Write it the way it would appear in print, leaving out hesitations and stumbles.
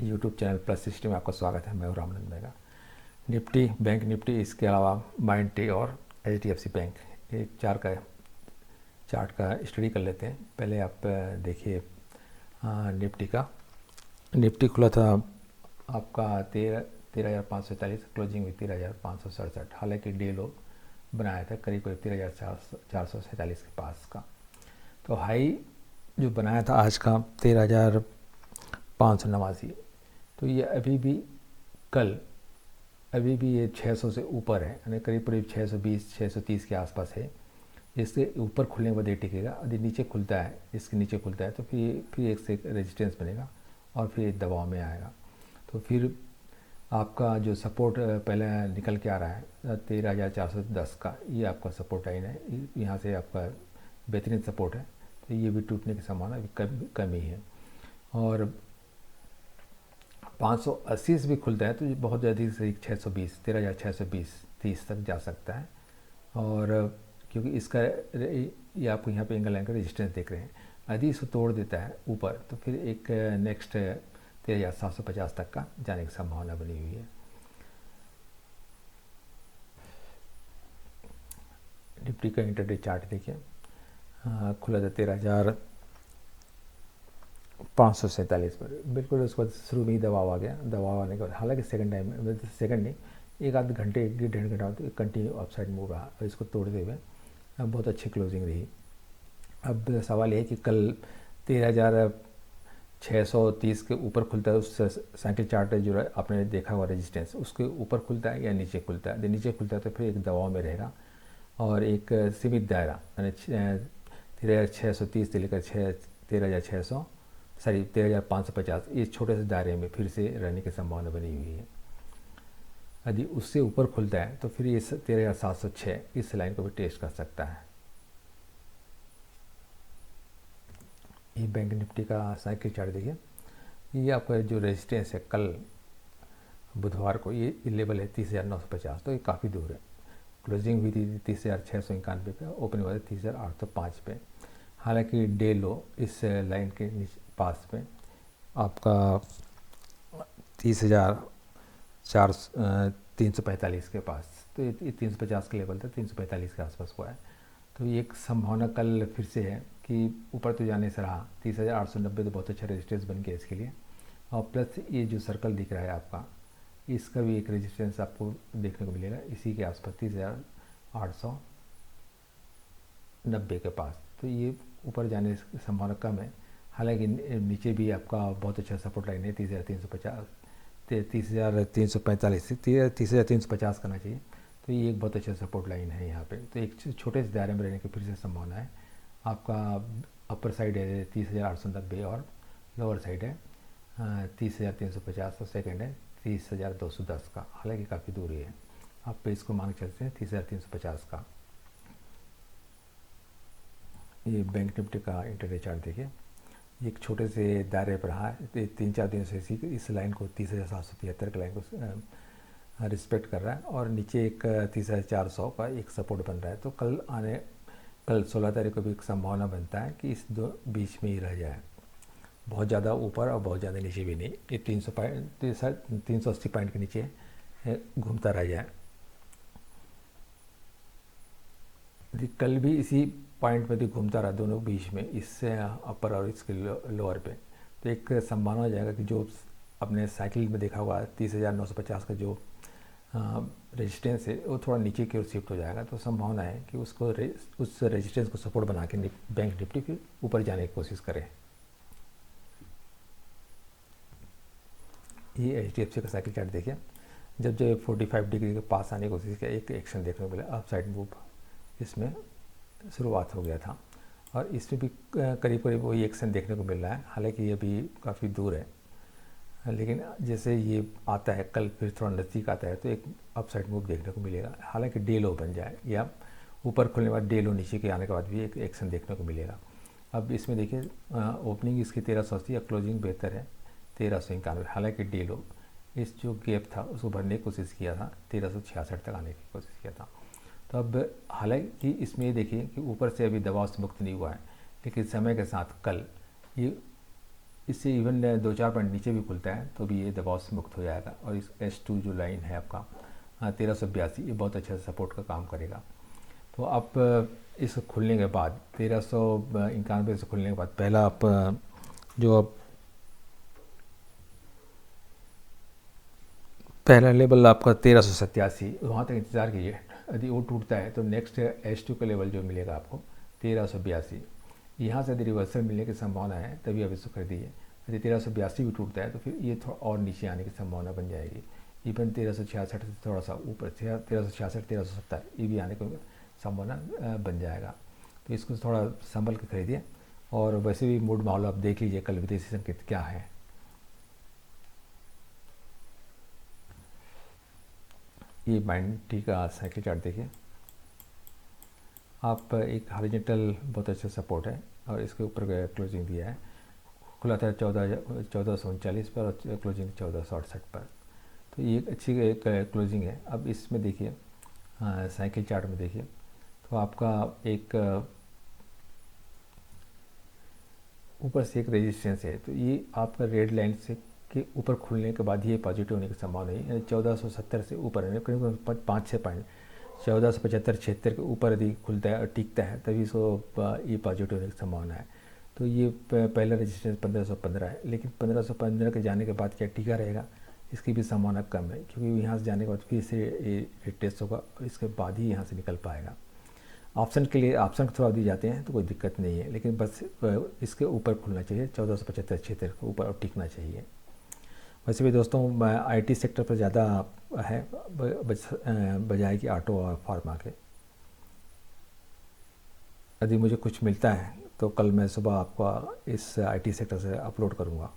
YouTube channel plus system में आपका स्वागत है। मैं हूं Ramanand mega. Nifty, bank Nifty, इसके अलावा माइंडट्री और HDFC बैंक, ये चार का चार्ट का स्टडी कर लेते हैं। पहले आप देखिए निफ्टी का। निफ्टी खुला था आपका 13,543, क्लोजिंग हुई 13,567। हालांकि डे लो बनाया था करीब करीब 13,447 के पास का। तो हाई जो बनाया था आज का 13,589। तो ये अभी भी ये 600 से ऊपर है, यानी करीब करीब 620 630 के आसपास है। इससे ऊपर खुलने के बाद ये टिकेगा। यदि नीचे खुलता है, इसके नीचे खुलता है तो फिर एक से एक रेजिस्टेंस बनेगा और फिर दबाव में आएगा। तो फिर आपका जो सपोर्ट पहले निकल के आ रहा है 13,410 का, ये आपका सपोर्ट लाइन है। यहाँ से आपका बेहतरीन सपोर्ट है। तो ये भी टूटने की संभावना भी कम ही है। और 580 से भी खुलता है तो ये बहुत ज़्यादा से 620 13,620 30 तक जा सकता है। और क्योंकि इसका ये आप यहाँ पे एंगल लाइन का रेजिस्टेंस देख रहे हैं, यदि इसको तोड़ देता है ऊपर तो फिर एक नेक्स्ट 13,750 तक का जाने की संभावना बनी हुई है। निफ्टी का इंटरडे चार्ट देखिए, खुला था 13,547 पर, बिल्कुल उसके बाद शुरू में ही दबाव आ गया। दबाव आने के बाद हालांकि सेकंड नहीं, एक आध घंटे, एक डेढ़ घंटा कंटिन्यू अपसाइड मूव रहा और इसको तोड़ते हुए बहुत अच्छी क्लोजिंग रही। अब सवाल ये है कि कल 13,630 के ऊपर खुलता है, उस साइकिल चार्ट जो आपने देखा हुआ रेजिस्टेंस, उसके ऊपर खुलता है या नीचे खुलता है। यदि नीचे खुलता है तो फिर एक दबाव में रहेगा और एक सीमित दायरा, यानी 13,630 से लेकर 13,550, इस छोटे से दायरे में फिर से रहने की संभावना बनी हुई है। यदि उससे ऊपर खुलता है तो फिर इस 13,706 इस लाइन को भी टेस्ट कर सकता है। ये बैंक निफ्टी का साइकिल चार्ट देखिए, ये आपका जो रेजिस्टेंस है कल बुधवार को, ये लेवल है 30,950। तो ये काफ़ी दूर है। क्लोजिंग हुई थी 30,691 पे, ओपनिंग हुआ था 30,805 पे। हालांकि डे लो इस लाइन के पास में आपका 30,345 के पास, तो ये 350 के लेवल था, 345 के आसपास हुआ है। तो ये एक संभावना कल फिर से है कि ऊपर तो जाने से रहा। 30,890 तो बहुत अच्छा रेजिस्टेंस बन गया इसके लिए। और प्लस ये जो सर्कल दिख रहा है आपका, इसका भी एक रेजिस्टेंस आपको देखने को मिलेगा इसी के आसपास 30,890 के पास। तो ये ऊपर जाने की संभावना कम है। हालांकि नीचे भी आपका बहुत अच्छा सपोर्ट लाइन है 30,350 30,345 से 30,350 करना चाहिए। तो ये एक बहुत अच्छा सपोर्ट लाइन है यहाँ पे। तो एक छोटे से दायरे में रहने की फिर से संभावना है। आपका अपर साइड है 30,890 और लोअर साइड है 30,350 और सेकंड है 30,210 का। हालांकि काफ़ी दूरी है, आप पे इसको मान चलते हैं 30,350 का। ये बैंक निफ्टी का इंटरडे चार्ट देखिए, एक छोटे से दायरे पर रहा है 3-4 दिन से इस लाइन को 30,773 के लाइन को रिस्पेक्ट कर रहा है और नीचे एक 30,400 का एक सपोर्ट बन रहा है। तो कल 16 तारीख को भी एक संभावना बनता है कि इस दो बीच में ही रह जाए, बहुत ज़्यादा ऊपर और बहुत ज़्यादा नीचे भी नहीं। ये 380 पॉइंट के नीचे घूमता रह जाए। कल भी इसी पॉइंट पे घूमता रहा, दोनों बीच में, इससे अपर और इसके लोअर पे, तो एक संभावना हो जाएगा कि जो अपने साइकिल में देखा हुआ 30,950 का जो रेजिस्टेंस है वो थोड़ा नीचे की ओर शिफ्ट हो जाएगा। तो संभावना है कि उस रेजिस्टेंस को सपोर्ट बना के बैंक निफ्टी फिर ऊपर जाने की कोशिश करे। ये HDFC का साइकिल चार्ट देखिए, जब 45 डिग्री के पास आने की कोशिश किया, एक एक्शन देखने को मिला, अप साइड मूव इसमें शुरुआत हो गया था और इसमें भी करीब करीब वही एक्शन देखने को मिल रहा है। हालांकि ये भी काफ़ी दूर है, लेकिन जैसे ये आता है कल फिर थोड़ा नज़दीक आता है तो एक अपसाइड मूव देखने को मिलेगा। हालांकि डे लो बन जाए या ऊपर खुलने के बाद डे लो नीचे के आने के बाद भी एक एक्शन देखने को मिलेगा। अब इसमें देखिए ओपनिंग इसकी 1380 या क्लोजिंग बेहतर है 1391। हालांकि डे लो इस जो गैप था उसको भरने की कोशिश किया था, 1366 तक आने की कोशिश किया था। तो अब हालांकि इसमें देखिए कि ऊपर से अभी दबाव से मुक्त नहीं हुआ है, लेकिन समय के साथ कल ये इससे इवन 2-4 पॉइंट नीचे भी खुलता है तो भी ये दबाव से मुक्त हो जाएगा। और इस H2 जो लाइन है आपका 1382, ये बहुत अच्छा सपोर्ट का काम करेगा। तो आप इस खुलने के बाद 1391 से खुलने के बाद पहला आप जो आप पहला लेवल आपका 1387, वहाँ तक इंतज़ार कीजिए। यदि वो टूटता है तो नेक्स्ट H2 का लेवल जो मिलेगा आपको 1382, यहाँ से यदि रिवर्सल मिलने की संभावना है तभी आप इसको खरीदिए। यदि 1382 भी टूटता है तो फिर ये थोड़ा और नीचे आने की संभावना बन जाएगी। इवन 1366 से थोड़ा सा ऊपर 1366, 1370 ये भी आने की संभावना बन जाएगा। तो इसको थोड़ा संभल के खरीदिए। और वैसे भी मूड माहौल आप देख लीजिए, कल विदेशी संकेत क्या है। ये 90 का साइकिल चार्ट देखिए, आप एक हॉरिजॉन्टल बहुत अच्छा सपोर्ट है और इसके ऊपर क्लोजिंग दिया है। खुला था 1439 पर और क्लोजिंग 1468 पर। तो ये एक अच्छी क्लोजिंग है। अब इसमें देखिए साइकिल चार्ट में देखिए तो आपका एक ऊपर से एक रेजिस्टेंस है। तो ये आपका रेड लाइन से के ऊपर खुलने के बाद ये पॉजिटिव होने की संभावना है। 1470 से ऊपर है, करीब 5-6 पॉइंट 1475-76 के ऊपर यदि खुलता है और टिकता है तभी इसको ये पॉजिटिव होने की संभावना है। तो ये पहला रेजिस्टेंस 1515 है, लेकिन 1515 के जाने के बाद क्या टिका रहेगा, इसकी भी संभावना कम है, क्योंकि यहाँ से जाने के बाद फिर से ये टेस्ट होगा और इसके बाद ही यहाँ से निकल पाएगा। ऑप्शन के लिए ऑप्शन थ्रू दी जाते हैं तो कोई दिक्कत नहीं है, लेकिन बस इसके ऊपर खुलना चाहिए 1475-76 के ऊपर और टिकना चाहिए। वैसे भी दोस्तों IT सेक्टर पर ज़्यादा है बजाय कि ऑटो और फार्मा के। यदि मुझे कुछ मिलता है तो कल मैं सुबह आपको इस IT सेक्टर से अपलोड करूँगा।